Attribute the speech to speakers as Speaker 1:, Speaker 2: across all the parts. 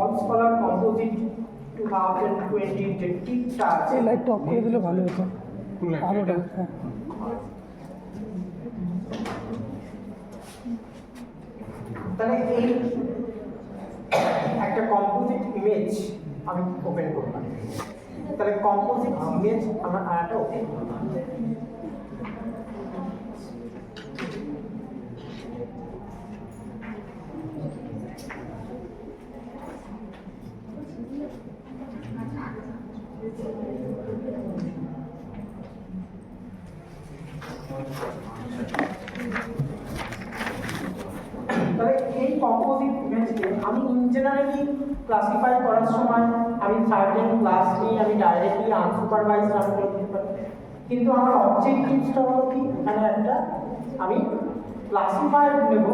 Speaker 1: All scholar composite 2020 যে টিপটা আছে,
Speaker 2: এই লাইটটা অফ করে দিলে ভালো হতো। আলোটা হ্যাঁ।
Speaker 1: তাহলে এই একটা কম্পোজিট ইমেজ আমি ওপেন করলাম। তাহলে কম্পোজিট ইমেজ আমার আরেকটা ওপেন করলাম। তাহলে এই কম্পোজিট ইমেজকে আমি ইন জেনারেলি ক্লাসিফাই করার সময় আমি সার্টেন ক্লাস নিয়ে আমি ডাইরেক্টলি আনসুপারভাইজ রান করতে পারি, কিন্তু আমার অবজেক্টিভসটা হলো কি, এখানে একটা আমি ক্লাসিফায়ার নেব,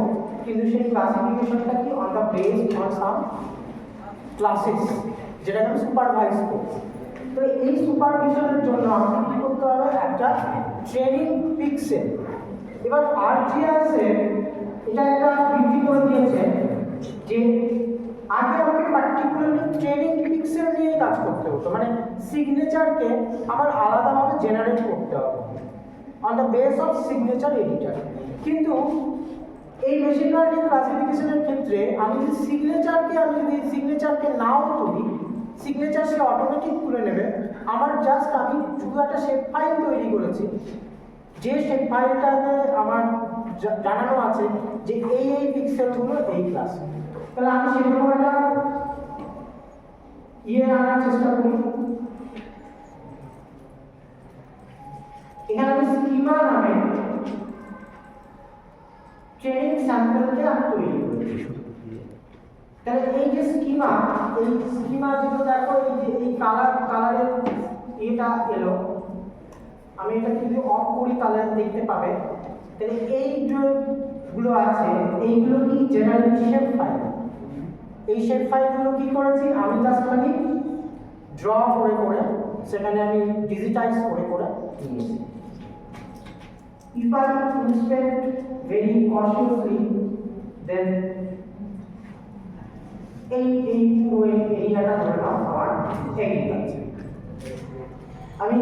Speaker 1: কিন্তু সেই ক্লাসিফিকেশনটা কি on the based on some classes, যেটাকে আমি সুপারভাইজ করছি। তো এই সুপারভিশনের জন্য আমাকে কী করতে হবে, একটা ট্রেনিং পিক্সেল। এবার ArcGIS এটা একটা বিউটি করে দিয়েছে যে আগে আমাকে পার্টিকুলারলি ট্রেনিং পিক্সেল নিয়ে কাজ করতে হতো, মানে সিগনেচারকে আমার আলাদাভাবে জেনারেট করতে হবে on the base of signature editor. কিন্তু এই মেশিন লার্নিং ক্লাসিফিকেশনের ক্ষেত্রে আমি যদি সিগনেচারকে নাও তুলি, সিগনেচার সে অটোমেটিক তুলে নেবে। আমার জাস্ট আমি শুধু একটা শেপ ফাইল তৈরি করেছি, যে শেপ ফাইলটাতে আমার জানানো আছে যে এই পিক্সেলগুলো এই ক্লাস। তাহলে আমি সেরকম একটা আনার চেষ্টা করি। এখানে আমি স্কিমা নামে ট্রেনিং স্যাম্পলকে আমি তৈরি করেছি। তাহলে এই যে স্কিমা যেটা দেখো, এই কালারের এটা এলো, আমি এটা যদি অফ করি তাহলে দেখতে পাবে। তাহলে এই যেগুলো আছে এইগুলো কি জেনারেল শেপ ফাইল। এই শেপ ফাইলগুলো কি করেছি আমি জাস্ট খালি ড্র করে সেখানে আমি ডিজিটাইজ করে দিয়েছি। If I inspect very cautiously, then এই পুরো এরিয়াটা ধরে নাও আমার এগ্রিকালচার। আমি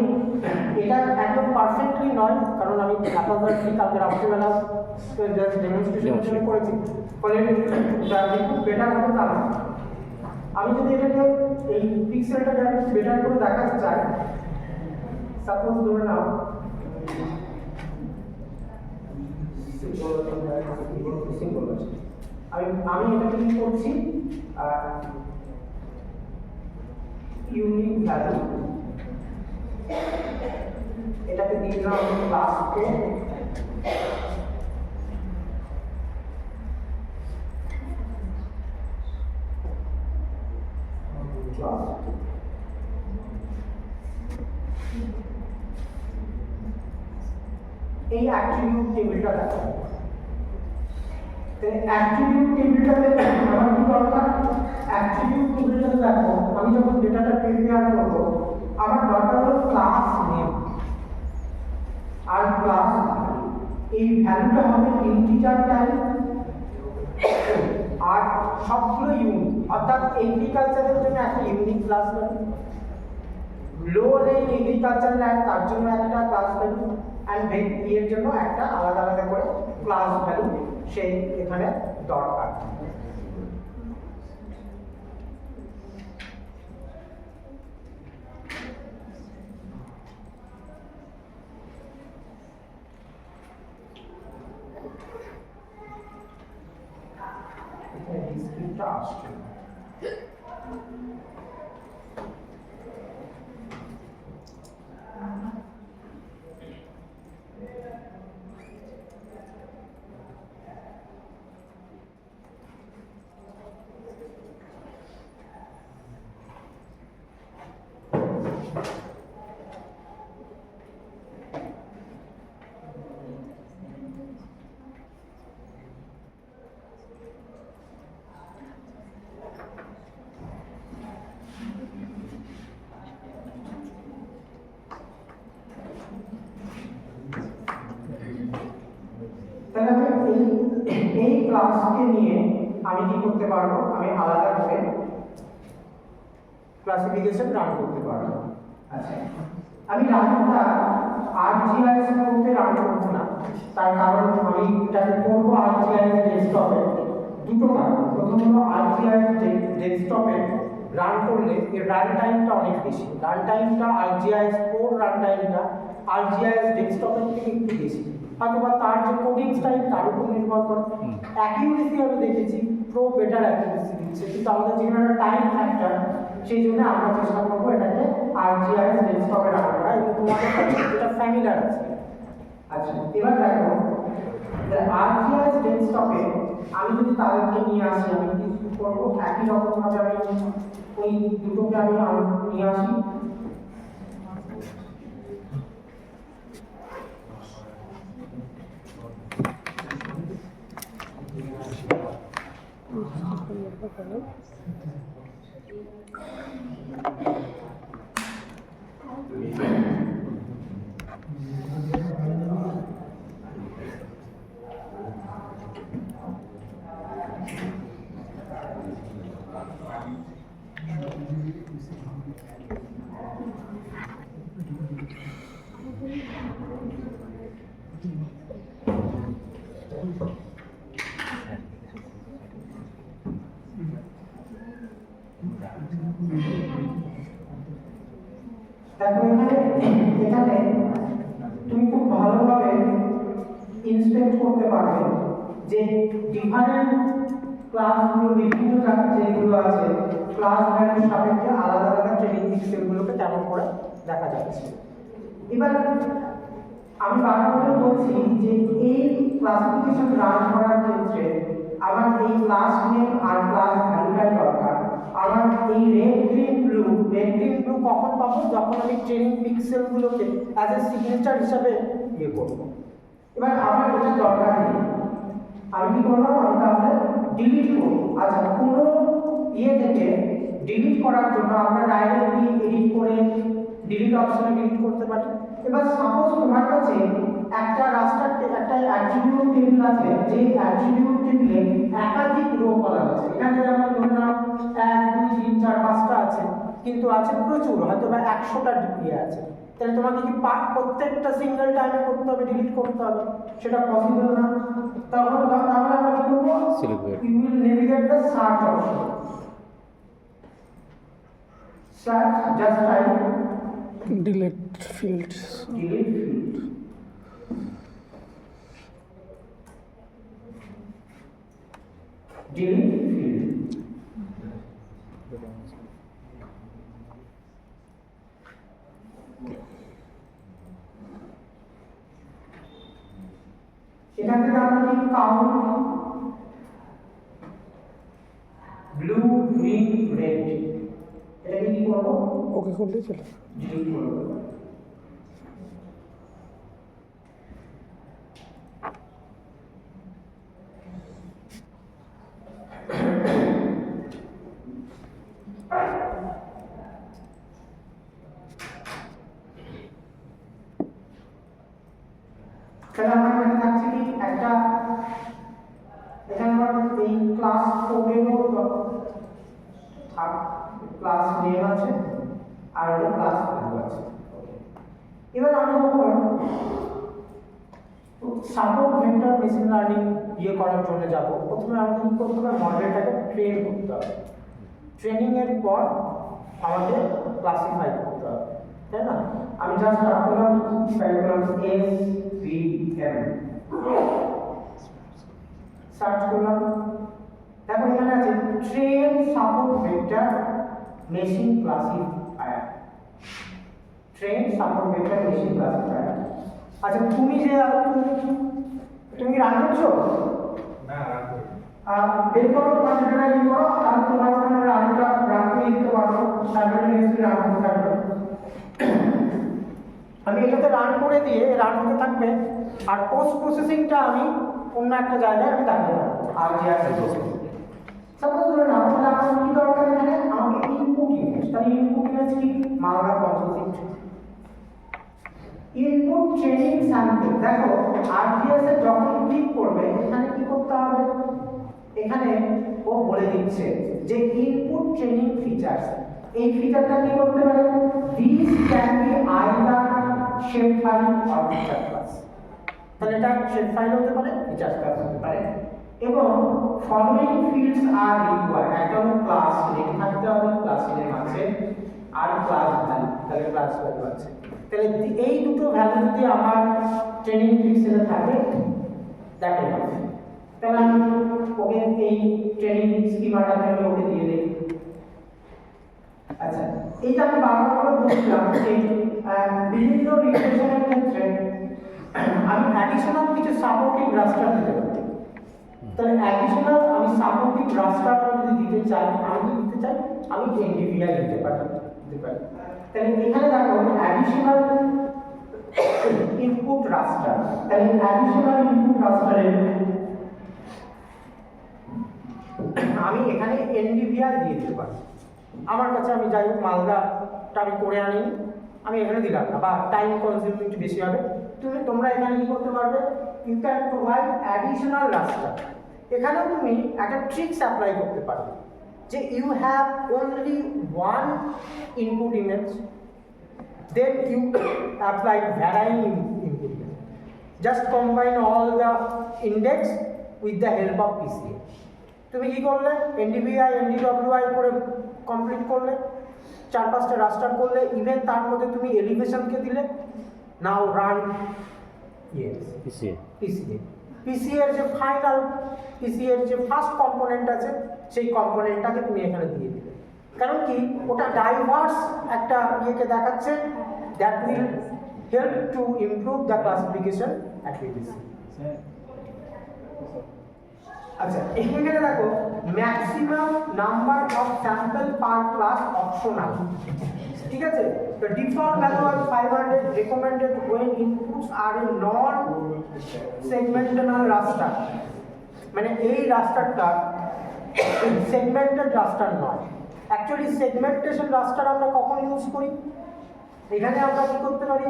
Speaker 1: এটা একদম পারফেক্টলি নয়, কারণ আমি আপনাদেরকে কালকে রাত্রিবেলা ডেমনস্ট্রেশন করেছি, ফলে খুব বেটার হবে তা না। আমি যদি এটাকে এই পিক্সেলটা বেটার করে দেখাতে চাই, সাপোজ ধরে নাও আমি এটাকে কি করছি, ইউনিক ভ্যালু এটাকে দিলাম ক্লাস কে, এই অ্যাট্রিবিউট টেবিলটা দেখো। অ্যাট্রিবিউট টেবিলটাতে আমার কি দরকার, অ্যাট্রিবিউট টেবিলটাতে দেখো আমি যখন ডেটাটা প্রিপেয়ার করব, আমার দরকার হলো ক্লাস নেম আর ক্লাস এই ভ্যালুটা হবে ইন্টিজার টাইপ আর সবগুলো ইউনিক, অর্থাৎ এগ্রিকালচারের জন্য একটা ইউনিক ক্লাস ভ্যালু, লো রেঞ্জ এগ্রিকালচার ল্যান্ড তার জন্য একটা ক্লাস ভ্যালু, অ্যান্ড এর জন্য একটা আলাদা করে ক্লাস ভ্যালু সেই এখানে দরকার। ডিসক্রিপ্টটা আসছে এই ক্লাসকে নিয়ে আমি কি করতে পারবো, আমি আলাদা করে ক্লাসিফিকেশন রান করতে পারবো। আচ্ছা, আমি রানটা ArcGIS প্রোতে রান করবো না, তার কারণ আমি এটাকে করবো ArcGIS ডেস্কটপে। দুটো কারণ, প্রথম হলো ArcGIS ডেস্কটপে রান করলে এর রান টাইমটা অনেক বেশি, রান টাইমটা ArcGIS প্রোর রান টাইমটা ArcGIS ডেস্কটপের থেকে একটু বেশি, অথবা তার যে কোডিং স্টাইল তার উপর নির্ভর করে। অ্যাকিউরেসি আমি দেখেছি প্রো বেটার অ্যাকিউরেসি দিচ্ছে, কিন্তু আমাদের যেখানে একটা টাইম ফ্যাক্টর, সেই জন্য আমরা চেষ্টা করবো এটাকে ArcGIS ডেস্কটপে রান করা, এবং তোমাদের কাছে যেটা ফ্যামিলিয়ার আছে। আচ্ছা, এবার দেখো ArcGIS ডেস্কটপে আমি যদি তাদেরকে নিয়ে আসি, আমি কি করবো, একই রকম ভাবে আমি ওই দুটোকে আমি নিয়ে আসি। দেখো এখানে তুমি খুব ভালোভাবে ইন্সপেক্ট করতে পারবে যে ডিফারেন্ট ক্লাসগুলো, বিভিন্ন যেগুলো আছে ক্লাস ভ্যালুর সাপেক্ষে আলাদা আলাদা ট্রেনিং পিক্সেলগুলোকে কেমন করে দেখা যাচ্ছে। এবার আমি বারবার করে বলছি যে এই ক্লাসিফিকেশন রান করার ক্ষেত্রে আমার এই ক্লাস নেম আর ক্লাস ভ্যালুটাই দরকার। আমার এই রেড গ্রিন ব্লু কখন পাবো, যখন আমি ট্রেনিং পিক্সেলগুলোকে অ্যাজ এ সিগনেচার হিসাবে ইয়ে করব। এবার আমার এটা দরকার নেই, আমি কি করলাম, আমি তাহলে ডিলিট করব। আচ্ছা, পুরো ইয়ে থেকে ডিলিট করার জন্য আমরা ডাইরেক্টলি এডিট করে ডিলিট অপশনে ডিলিট করতে পারি। এবার সাপোজ তোমার কাছে একটা রাস্টার একটা অ্যাট্রিবিউট টেবিল আছে, যে অ্যাট্রিবিউট টেবিলে একাধিক রো কলাম আছে। এখানে যেমন ধরে নাও 1 2 3 4 5টা আছে, কিন্তু আছে প্রচুর, হয়তো বা 100টা ইয়ে আছে। তাহলে তোমাকে কি প্রত্যেকটা সিঙ্গেল টাইমে করতে হবে, ডিলিট করতে হবে? সেটা পসিবল না। তাহলে আমরা কি করব, you will navigate the search option. Search, just type
Speaker 2: delete fields.
Speaker 1: delete field, delete field। এখান থেকে আমরা কি কাউন্ট ব্লু গ্রিন রেড, এটাকে কি করব,
Speaker 2: ওকে করলে চলে।
Speaker 1: ডিলিট করব। তাহলে আমার এখানে থাকছে কি একটা, এখানে আমার এই ক্লাস কোডেরও ক্লাস নেম আছে আর একটা ক্লাস ভ্যালু আছে। এবার আমি যখন সাপোর্ট ভেক্টর মেশিন লার্নিং ইয়ে করার জন্য যাব, প্রথমে আমাকে কি করতে হবে, মডেলটাকে ট্রেন করতে হবে। ট্রেনিং এর পর আমাকে ক্লাসিফাই করতে হবে, তাই না? আমি জাস্ট স্টার্ট করলাম, টাইপ করলাম SVM, সার্চ করলাম। দেখো এখানে আছে train support vector machine classifier, train support vector machine classifier. আচ্ছা, তুমি রান করছো
Speaker 3: না,
Speaker 1: বের করো তোমার যেটা ইয়ে করো, তাহলে তোমার ওখানে রানটা রান করে দিতে পারো, সাইমেলটেনিয়াসলি রান করতে থাকবে। আমি এটাতে রান করে দিয়ে রান হতে থাকবে, আর পোস্ট প্রসেসিংটা আমি অন্য একটা জায়গায় আমি দাঁড়িয়ে রাখবো। আর যে আছে সাপোজ ধরে নাও, তাহলে আমার কি দরকার, এখানে আমাকে ইনপুট ইমেজ, তাহলে ইনপুট ইমেজ কি, Malda composite input training sample. দেখো ArcGIS এ যখন ক্লিক করবে, এখানে কি করতে হবে, এখানে ও বলে দিচ্ছে যে ইনপুট ট্রেনিং ফিচার্স। এই ফিচারটা কি করতে পারে, this can be either shape file or feature class. তাহলে এটা শেপ ফাইল হতে পারে, ফিচার ক্লাস হতে পারে। এবং ফলোইং ফিল্ডস আর রিকোয়ার্ড, একটা ক্লাস নেম থাকতে হবে, ক্লাস নেম আছে, আর ক্লাস ভ্যালু, তাহলে ক্লাস ভ্যালু আছে। তাহলে এই দুটো ভ্যালু যদি আমার ট্রেনিং পিক্সেলে থাকে দ্যাট ইজ অফ। তাহলে আমি ওকে এই ট্রেনিং স্কিমাটা আমি ওকে দিয়ে দেই। আচ্ছা, এইটা আমি বারবার করে বলছিলাম যে বিভিন্ন রিলেশনের ক্ষেত্রে আমি অ্যাডিশনাল কিছু সাপোর্টিভ রাস্টার দিতে পারি। তাহলে অ্যাডিশনাল আমি সাপোর্টিভ রাস্টার যদি দিতে চাই, আমি দিতে চাই, আমি এনডিভিআই দিতে পারি। তাহলে এখানে দেখো অ্যাডিশনাল ইনপুট রাস্টার, তাহলে অ্যাডিশনাল ইনপুট রাস্টারের আমি এখানে এনডিভিআই দিয়ে দিতে পারি। আমার কাছে আমি যাই হোক মালদাটা আমি করে আনিনি, আমি এখানে দিলাম না, বা টাইম কনজিউমিং একটু বেশি হবে। তোমরা এখানে কি করতে পারবে, you can provide additional raster. এখানেও তুমি একটা ট্রিক্স অ্যাপ্লাই করতে পারো যে you have only one input image, then you apply varying input image, just combine all the index with the help of PCA. তুমি কি করলে, এনডিভিআই এনডিডব্লিউআই করে কমপ্লিট করলে, 4-5টা রাস্টার করলে, ইভেন তার মধ্যে তুমি এলিভেশনকে দিলে। নাও রান পিসিএ এর যে ফাইনাল, পিসিএ এর যে ফার্স্ট কম্পোনেন্ট আছে সেই কম্পোনেন্টটাকে তুমি এখানে দিয়ে দিলে। কারণ কি, ওটা ডাইভার্স একটা ইয়েকে দেখাচ্ছে, that will help to improve the classification activities. আচ্ছা, এখানে দেখো maximum number of sample per class optional, ঠিক আছে। The default value is 500, recommended when inputs are a non segmental raster, মানে এই রাস্টারটা সেগমেন্টেড রাস্টার নয়। অ্যাকচুয়ালি সেগমেন্টেশন রাস্টার আমরা কখন ইউজ করি, এখানে আমরা কি করতে পারি,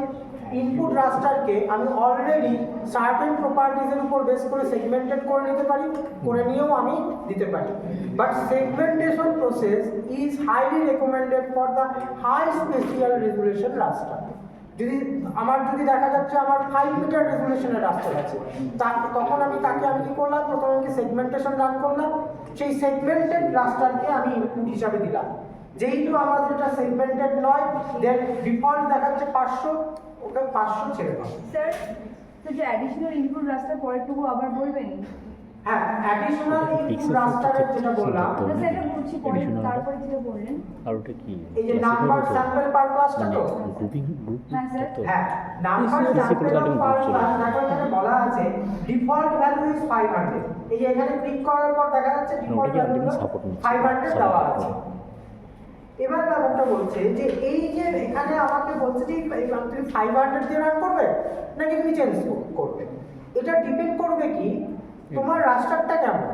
Speaker 1: ইনপুট রাস্টারকে আমি অলরেডি সার্টেন প্রপার্টিজের উপর বেস করে সেগমেন্টেড করে নিতে পারি, করে নিয়েও আমি দিতে পারি। But segmentation process is highly recommended for the high spatial resolution raster. যদি দেখা যাচ্ছে আমার 5 মিটার রেজুলেশনের রাস্টার আছে, তখন আমি কি করলাম, প্রথমে আমি সেগমেন্টেশন রান করলাম, সেই সেগমেন্টেড রাস্টারকে আমি ইনপুট হিসাবে দিলাম। যেহেতু আমাদের এটা সেগমেন্টেড নয়, দেন ডিফল্ট দেখাচ্ছে 500, ওকে 500 ছেড়ে দাও।
Speaker 3: স্যার, তো যে অ্যাডিশনাল ইনপুট রাস্টার পরেরটুকু আবার বলবেন?
Speaker 1: হ্যাঁ, অ্যাডিশনাল ইনপুট রাস্টারের যেটা বললাম,
Speaker 3: না স্যার, এটা বলছি পরে, তারপরে যেটা বললেন
Speaker 4: আর ওটা কি,
Speaker 1: এই যে নাম্বার স্যাম্পল পার ক্লাসটা তো,
Speaker 4: গ্রুপ
Speaker 3: হ্যাঁ স্যার,
Speaker 1: হ্যাঁ নাম্বার স্যাম্পল পার ক্লাস দেখো এখানে বলা আছে ডিফল্ট ভ্যালু ইজ 500। এই যে এখানে ক্লিক করার পর দেখা যাচ্ছে ডিফল্ট ভ্যালু 500 দেওয়া আছে। এবার ব্যাপারটা বলছে যে এই যে এখানে আমাকে বলছে যে তুমি 500 দিয়ে রান করবে নাকি তুমি চেঞ্জ করবে, এটা ডিপেন্ড করবে কি তোমার রাস্টারটা কেমন।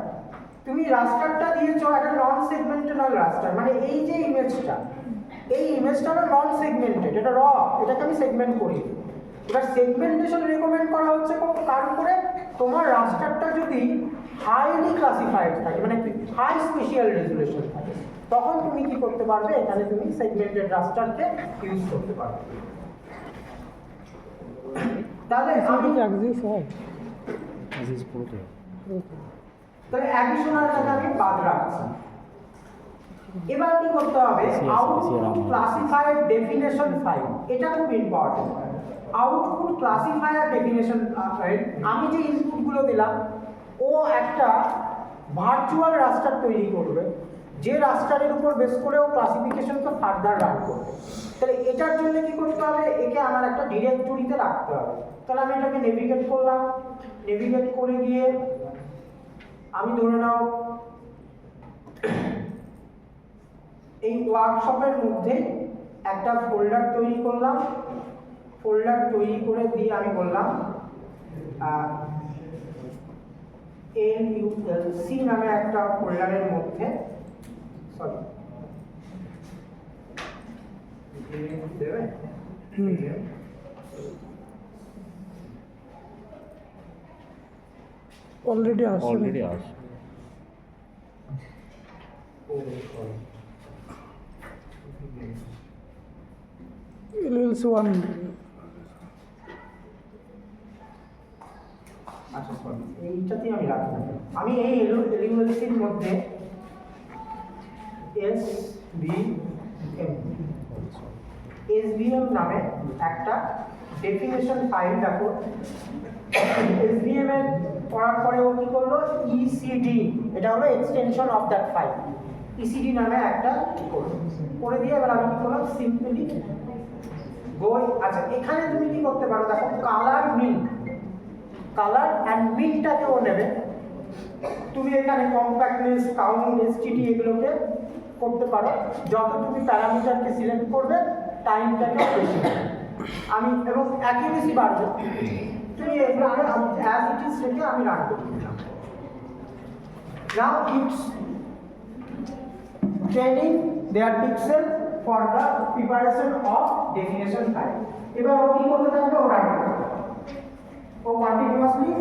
Speaker 1: তুমি রাস্টারটা দিয়েছো একটা নন সেগমেন্টেড রাস্টার, মানে এই যে ইমেজটা, এই ইমেজটা হলো নন সেগমেন্টেড, এটা র, এটাকে আমি সেগমেন্ট করি। এবার সেগমেন্টেশন রেকমেন্ড করা হচ্ছে কার উপরে, তোমার রাস্টারটা যদি হাইলি ক্লাসিফাইড থাকে, মানে হাই স্পেশাল রেজুলেশন থাকে, তখন তুমি কি করতে পারবে, এখানে তুমি সেগমেন্টেড রাস্টারকে ইউজ করতে পারবে। তাহলে আমি তাহলে অ্যাডিশনালটাকে আমি বাদ রাখছি। এবার কি করতে হবে, আউটপুট ক্লাসিফায়ার ডেফিনেশন ফাইল, এটা খুব important. Output classifier definition file, আমি যে ইনপুটগুলো দিলাম ও একটা ভার্চুয়াল রাস্টার তৈরি করবে, যে রাস্টারের উপর বেস করে ও ক্লাসিফিকেশনকে ফার্দার রান করবে। তাহলে এটার জন্য কি করতে হবে, একে আমার একটা ডিরেক্টরিতে রাখতে হবে। তাহলে আমি এটাকে নেভিগেট করলাম, নেভিগেট করে গিয়ে আমি ধরে নাও এই ওয়ার্কশপের মধ্যে একটা ফোল্ডার তৈরি করলাম, ফোল্ডার তৈরি করে দিয়ে আমি বললাম LULC নামে একটা ফোল্ডারের মধ্যে, সরি দেবে
Speaker 2: অলরেডি আসছে। লেভেলস 1
Speaker 1: আচ্ছা সরি, এইটাতেই আমি রাখবো। আমি এই এলিমেন্টসের মধ্যে SVM নামে একটা ডেফিনেশন ফাইল দেখো। SVM এর করার পরে ও কি করলো, ECD, এটা হলো extension of that file, ECD নামে একটা করে দিয়ে এবার আমি কি করলাম, সিম্পলি গো। আচ্ছা এখানে তুমি কি করতে পারো দেখো, কালার অ্যান্ড মিনটাকে ও নেবে। তুমি এখানে কম্প্যাক্টনেস, কাউন্ট, এসটিডি এগুলোকে করতে পারো। যত তুমি প্যারামিটারকে সিলেক্ট করবে টাইমটাকে বেশি আমি এবং অ্যাকিউরেসি বাড়বে। তুমি এগুলোকে অ্যাজ ইট ইজ রেখে আমি রান করে দিলাম। Now it's training their pixel for the preparation of definition file. এবার ও কি করতে থাকবে, ও রান করতে থাকবে, ও কন্টিনিউয়াসলি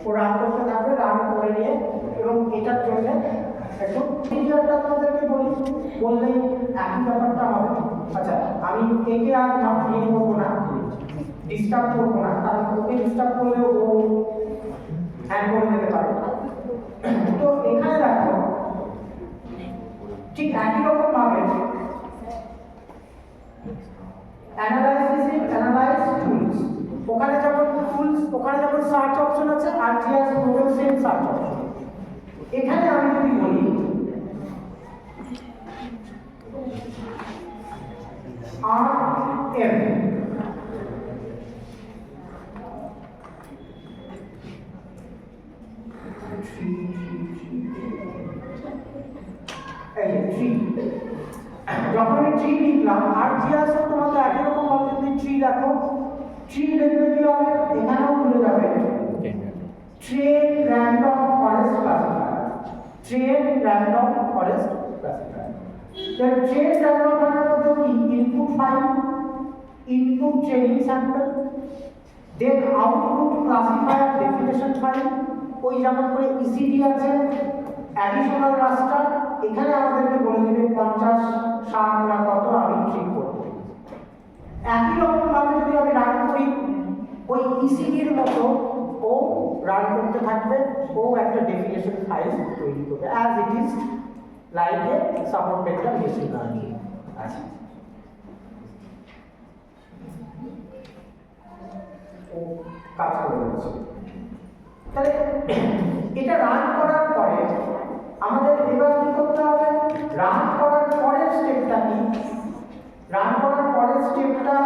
Speaker 1: ও রান করতে থাকবে, রান করে নিয়ে। এবং এটার জন্য একটু ক্লিয়ারটা তোমাদেরকে বললেই একই ব্যাপারটা হবে। আচ্ছা আমি একে আর ইয়ে করবো না, ডিস্টার্ব করবো না, কারণ ওকে ডিস্টার্ব করলেও ও হ্যাং করে যেতে পারে। তো এখানে দেখো ঠিক একই রকম ভাবে অ্যানালাইজ টুলস, ওখানে যেমন সার্চ অপশন আছে, আর জিআস টোটাল সেম সার্চ অপশন। এখানে আমি যদি বলি RM, যখন আমি ট্রি লিখলাম, আর জিআস তোমাকে একই রকম ভাবে যদি ট্রি দেখো, ট্রি লিখলে কি হবে, এখানেও খুলে যাবে train random forest classifier, train random forest classifier. এর ট্রেন র্যান্ডম মানে হচ্ছে কি, input file, input training sample, then output classifier definition file. ওই যেমন করে ইসিডি আছে, অ্যাডিশনাল রাস্টার, এখানে আমাদেরকে বলে দিবে 50, 60 না কত আমি ঠিক করব। একই রকম ভাবে যদি আমি রান করি, ওই ইসিডির মতো ও রান করতে থাকবে, ও একটা ডেফিনেশন ফাইল তৈরি করবে as it is like a supported machine learning. আচ্ছা ও কাজ করে যাচ্ছে। তাহলে এটা রান করার পরে আমাদের এবার কি করতে হবে, রান করার পরের স্টেপটা কি, রান করার পরের স্টেপটা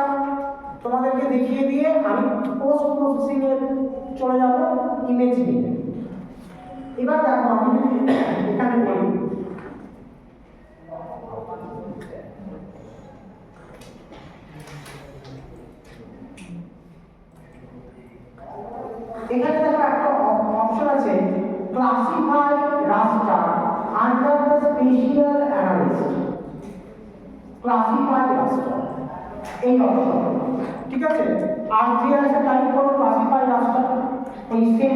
Speaker 1: তোমাদেরকে দেখিয়ে দিয়ে আমি পোস্ট প্রসেসিং এ চলে যাব ইমেজ নিয়ে। এবার দেখো আমি এখানে বলি এখানে দেখো একটা অপশন আছে, classify raster under the special analyst, classify raster এই অপশন, ঠিক আছে। আরজিএস এ টাইপ করো ক্লাসিফাই রাস্টার, এই সেম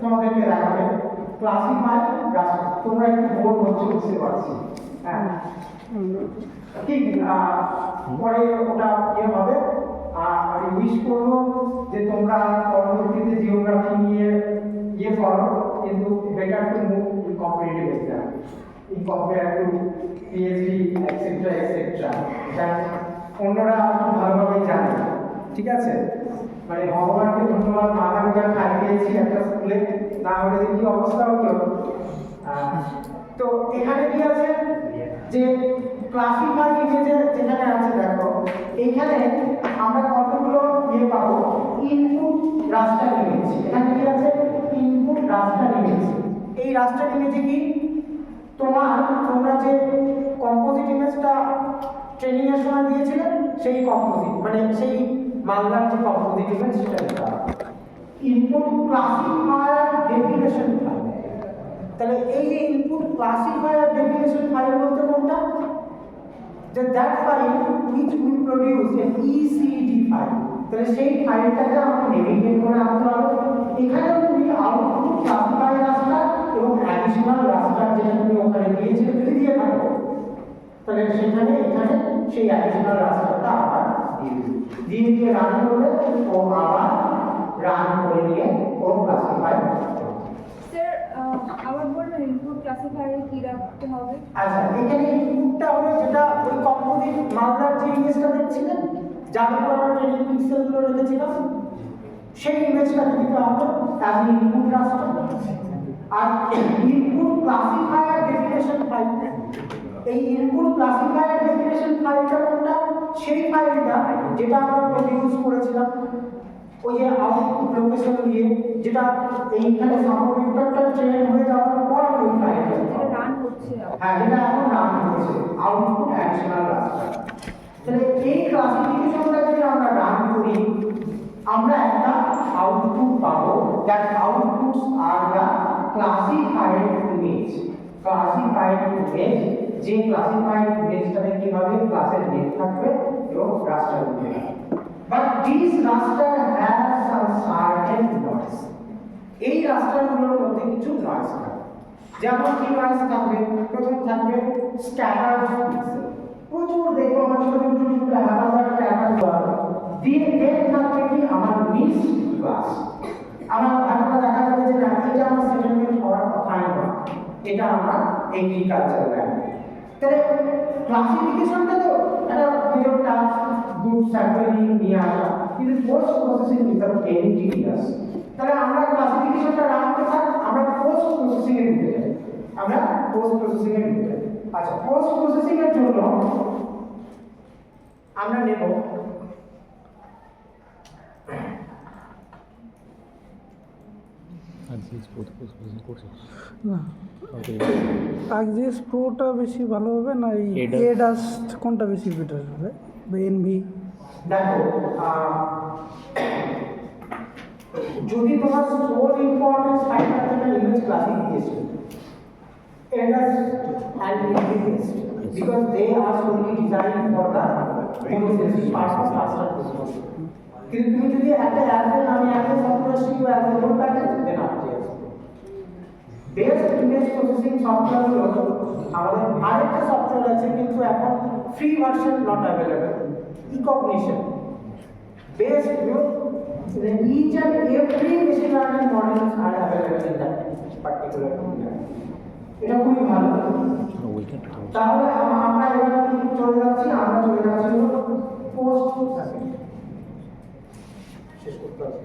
Speaker 1: তোমাদেরকে দেখাবে ক্লাসিফাই রাস্টার। তোমরা একটু বোর্ড হচ্ছে বুঝতে পারছি, হ্যাঁ ঠিক। পরে ওটা ইয়ে হবে। আমি উইশ করবো যে তোমরা পরবর্তীতে জিওগ্রাফি নিয়ে ইয়ে করো, কিন্তু better to move in competitive exam, in compare to PhD etcetera etcetera, যা অন্যরা ভালোভাবে জানে, ঠিক আছে। মানে ভগবানকে ধন্যবাদ, মাথা গোজা খাই পেয়েছি একটা স্কুলে, না হলে যে কি অবস্থা হতো। তো এখানে কি আছে যে ক্লাসিফাই ইমেজে যেখানে আছে দেখো, এইখানে আমরা কতগুলো ইয়ে পাবো, ইনপুট রাস্টার ইমেজ। এখানে কি আছে, ইনপুট রাস্টার ইমেজ। এই রাস্টার ইমেজে কি তোমরা যে কম্পোজিট ইমেজটা ট্রেনিং এর সময় দিয়েছিলে, সেই কম্পোজিট মানে সেই মালদার যে কম্পোজিট ইমেজ সেটা দিতে হবে। ইনপুট ক্লাসিফায়ার ডেফিনেশন ফাইল, তাহলে এই যে ইনপুট ক্লাসিফায়ার ডেফিনেশন ফাইল বলতে কোনটা, যে that file which we produce an ECD file, তাহলে সেই ফাইলটাকে আমাকে নেভিগেট করে আনতে হবে। এখানে তুমি আউটপুট ক্লাসিফায়ার রাস্টার এবং অ্যাডিশনাল রাস্টার যেটা তুমি ওখানে দিয়েছিলে যদি দিয়ে থাকো, তাহলে সেখানে এখানে সেই অ্যাডিশনাল রাস্টারটা আবার দিয়ে রান করলে ও আবার রান করে নিয়ে ও ক্লাসিফাই।
Speaker 3: স্যার আবার বলবেন ইনপুট ক্লাসিফায়ারে কি রাখতে হবে?
Speaker 1: আচ্ছা, এখানে ইনপুটটা হবে যেটা ওই কম্পোজিট মালদার যে ইমেজটা দেখছিলেন, যার উপর আমরা ট্রেনিং পিক্সেলগুলো রেখেছিলাম, সেই ইমেজটা দিতে হবে তার ইনপুট রাস্টার। আর ইনপুট ক্লাসিফায়ার ডেফিনেশন ফাইল, এই ইনপুট ক্লাসিফায়ার ডেফিনেশন ফাইলটা কোনটা? সেই ফাইলটা যেটা আমরা প্রডিউস করেছিলাম ওই যে আউটপুট লোকেশন দিয়ে, যেটা এইখানে সাবমিটারটা ট্রেন হয়ে যাওয়ার পর ওই ফাইলটা
Speaker 3: যেটা রান হচ্ছে
Speaker 1: হ্যাঁ, যেটা এখন নাম হচ্ছে আউটপুট অ্যাকশনাল রাস্টার। তাহলে এই ক্লাসিফিকেশনটা যদি আমরা রান করি, আমরা একটা আউটপুট পাবো। That outputs are the classified image. Classified image, যে ক্লাসিফাইড ইমেজটাতে কিভাবে ক্লাসের নেম থাকবে এবং রাস্টার থাকবে। But this raster has some certain noise. এই রাস্টারগুলোর মধ্যে কিছু নয়েজ থাকবে। যেমন কি নয়েজ থাকবে? প্রথম থাকবে স্ক্যাটার্ড পিক্সেল, প্রচুর দেখবো আমার ছোট ছোট ছোট হাজার স্ক্যাটার দিয়ে থাকবে কি আমার মিস ক্লাস। আমার ভাষাটা দেখা যাবে যে না, এটা আমার সেটেলমেন্ট হওয়ার কথাই নয়, এটা আমার এগ্রিকালচার ল্যান্ড। তাহলে ক্লাসিফিকেশনটা তো একটা ভিডিও টাস্ক গুড স্যাম্পলিং নিয়ে আসা, কিন্তু পোস্ট প্রসেসিং ইজ দ্য এন্টিটিয়াস। তাহলে আমরা ক্লাসিফিকেশনটা রাখতে চাই, আমরা পোস্ট প্রসেসিং এর দিকে যাই। আমরা পোস্ট প্রসেসিং এর দিকে যাই। আচ্ছা, পোস্ট প্রসেসিং এর জন্য আমরা নেব
Speaker 2: না ArcGIS Proটা বেশি ভালো হবে না এই
Speaker 4: ADAS?
Speaker 2: ADAS কোনটা বেশি বেটার হবে বা এনভি?
Speaker 1: দেখো, যদি তোমার সোল ইম্পর্টেন্স ফাইন্ড করতে image classification, ADAS and ENVI based, because they are solely designed for the processing purpose faster process. কিন্তু তুমি যদি একটা অ্যাপের নামে একটা সফটওয়্যার শিখো as a package then ArcGIS best image processing সফটওয়্যারগুলো আমাদের আরেকটা সফটওয়্যার আছে, কিন্তু এখন free version not available, eCognition based each and every machine learning models are available in that particular area. এটা খুবই ভালো। তাহলে আমরা এবার কি চলে যাচ্ছি? আমরা চলে যাচ্ছি পোস্ট প্রসেসিং। শেষ করতে হবে,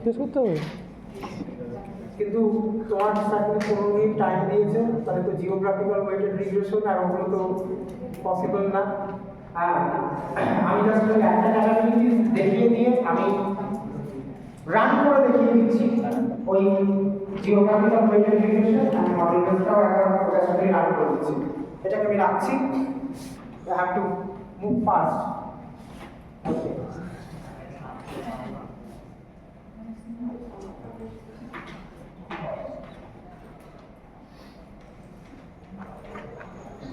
Speaker 2: শেষ করতে হবে।
Speaker 1: কিন্তু তোমার সাথে 15 মিনিট টাইম দিয়েছে, তাহলে তো জিওগ্রাফিক্যাল ওয়েটেড রিগ্রেশন আর ওগুলো তো পসিবল না। আমি জাস্ট একটা ক্যাটাগরিজ দেখিয়ে দিয়ে আমি রান করে দেখিয়ে দিচ্ছি ওই জিওগ্রাফিক্যাল ওয়েটেড রিগ্রেশন। আমি মডেলটাও একটা প্রসেসরে রান করে দিচ্ছি। এটাকে আমি রাখছি। I have to move fast. Okay,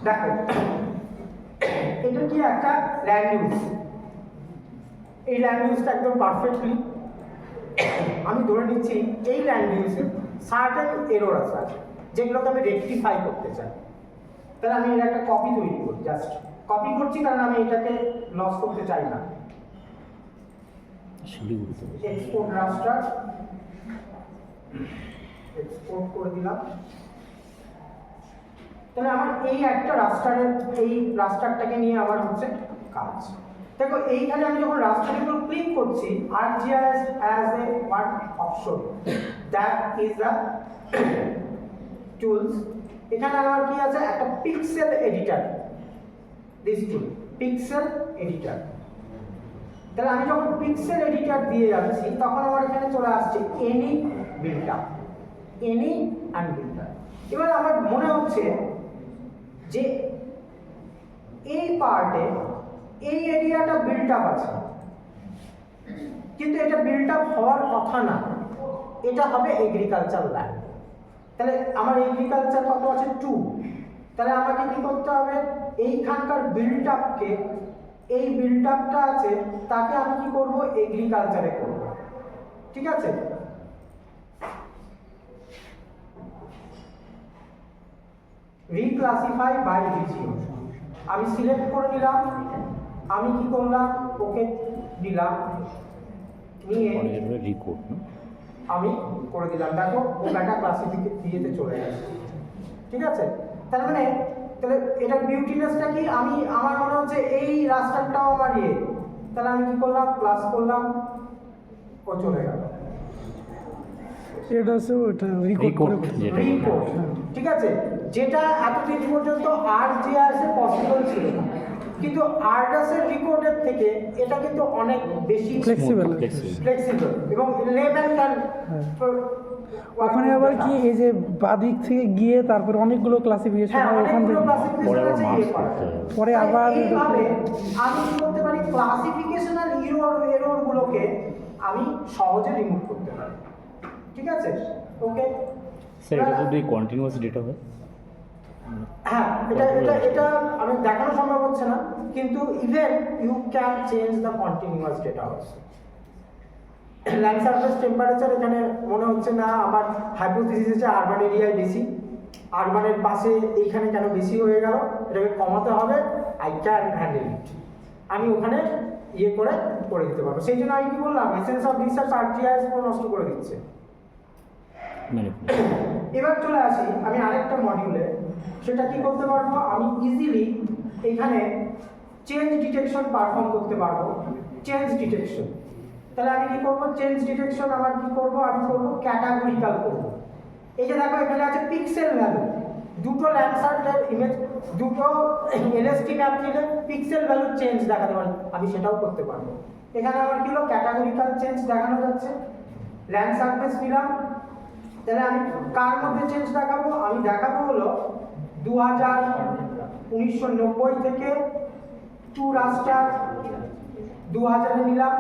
Speaker 1: দেখো এটা কি একটা ল্যান্ড ইউজ। এই ল্যান্ড ইউজটা একদম পারফেক্টলি আমি ধরে নিচ্ছি এই ল্যান্ড ইউজে সার্টেন এরর আছে যেগুলোকে আমি রেকটিফাই করতে চাই। তাহলে আমি এর একটা কপি তৈরি করি, জাস্ট কপি করছি কারণ আমি এটাকে লস করতে চাই না। এক্সপোর্ট রাস্টার, এক্সপোর্ট করে দিলাম। তাহলে আমার এই একটা রাস্টারের, এই রাস্টারটাকে নিয়ে আমার হচ্ছে কাজ। দেখো এইখানে আমি যখন রাস্টারের উপর ক্লিক করছি, ArcGIS as a one option, that is the tools। এখানে আমার কি আছে? একটা pixel editor, this tool pixel editor. তাহলে আমি যখন পিক্সেল এডিটর দিয়ে যাচ্ছি তখন আমার এখানে চলে আসছে any build up, any and build up. এবার আমার মনে হচ্ছে যে এই পার্টে এই এরিয়াটা বিল্ড আপ আছে, কিন্তু এটা বিল্ড আপ হওয়ার কথা না, এটা হবে এগ্রিকালচার ল্যান্ড। তাহলে আমার এগ্রিকালচার কত আছে? 2। তাহলে আমাকে কি করতে হবে? এইখানকার বিল্ড আপকে, এই বিল্ড আপটা আছে তাকে আমি কি করব? এগ্রিকালচারে করব। ঠিক আছে, রিক্লাসিফাই বাই রিজিয়ন। আমি সিলেক্ট করে নিলাম, আমি কি করলাম ওকে দিলাম, নিয়ে
Speaker 4: রিকোড
Speaker 1: আমি করে দিলাম। দেখো ও ডাটা ক্লাসিফিকেট দিয়েতে চলে গেছে। ঠিক আছে, তার মানে তাহলে এটার বিউটিনেসটা কি, আমি আমার মনে হচ্ছে এই রাস্টারটাও আমার তাহলে আমি কি করলাম প্লাস করলাম, ও চলে গেল।
Speaker 2: এটা আছে ওটা রিকোড করে
Speaker 1: রিপোর্ট, ঠিক আছে, যেটা এতদিন পর্যন্ত আর যে আসে পসিবল ছিল না, কিন্তু আরডাসের রিকোডের থেকে এটা কিন্তু অনেক বেশি
Speaker 2: ফ্লেক্সিবল
Speaker 1: এবং লেভেল ক্যান।
Speaker 2: ওখানে আবার কি এই যে বাদিক থেকে গিয়ে তারপরে অনেকগুলো ক্লাসিফিকেশন হয় ওখান থেকে পরে আবার
Speaker 1: এইভাবে আমি কি করতে পারি, ক্লাসিফিকেশনাল এরর গুলোকে আমি সহজে রিমুভ করতে পারি। ঠিক আছে, ওকে
Speaker 4: স্যার এটা যদি কন্টিনিউয়াস ডেটা হয়,
Speaker 1: হ্যাঁ এটা এটা এটা আমি দেখানো সম্ভব হচ্ছে না, কিন্তু even you can change the continuous data also. Land surface temperature এখানে মনে হচ্ছে না আমার হাইপোথিসিস হচ্ছে আরবান এরিয়ায় বেশি, আরবানের পাশে এইখানে কেন বেশি হয়ে গেল, এটাকে কমাতে হবে, আই ক্যান হ্যান্ডেল ইট, আমি ওখানে করে দিতে পারবো। সেই জন্য আমি কি বললাম, এসেন্স অফ রিসার্চ আরজিআইএস পুরো নষ্ট করে দিচ্ছে। এবার চলে আসি আমি আরেকটা মডিউলে, সেটা কি করতে পারবো, আমি ইজিলি এখানে চেঞ্জ ডিটেকশন পারফর্ম করতে পারবো। চেঞ্জ ডিটেকশন, তাহলে আমি কি করবো, চেঞ্জ ডিটেকশন আমার কি করব, আমি করব ক্যাটাগরিক্যাল করব। এই যে দেখো এখানে আছে পিক্সেল ভ্যালু, দুটো ল্যান্ডসার্টের ইমেজ, দুটো এনএসটি ম্যাপ নিলে পিক্সেল ভ্যালু চেঞ্জ দেখাতে পারি, আমি সেটাও করতে পারবো। এখানে আমার কি হলো, ক্যাটাগরিক্যাল চেঞ্জ দেখানো যাচ্ছে। ল্যান্ড সারফেস নিলাম, তাহলে আমি কার মধ্যে চেঞ্জ দেখাবো, আমি দেখাবো হলো 1990 থেকে টু রাস্টার 2000 নিলাম,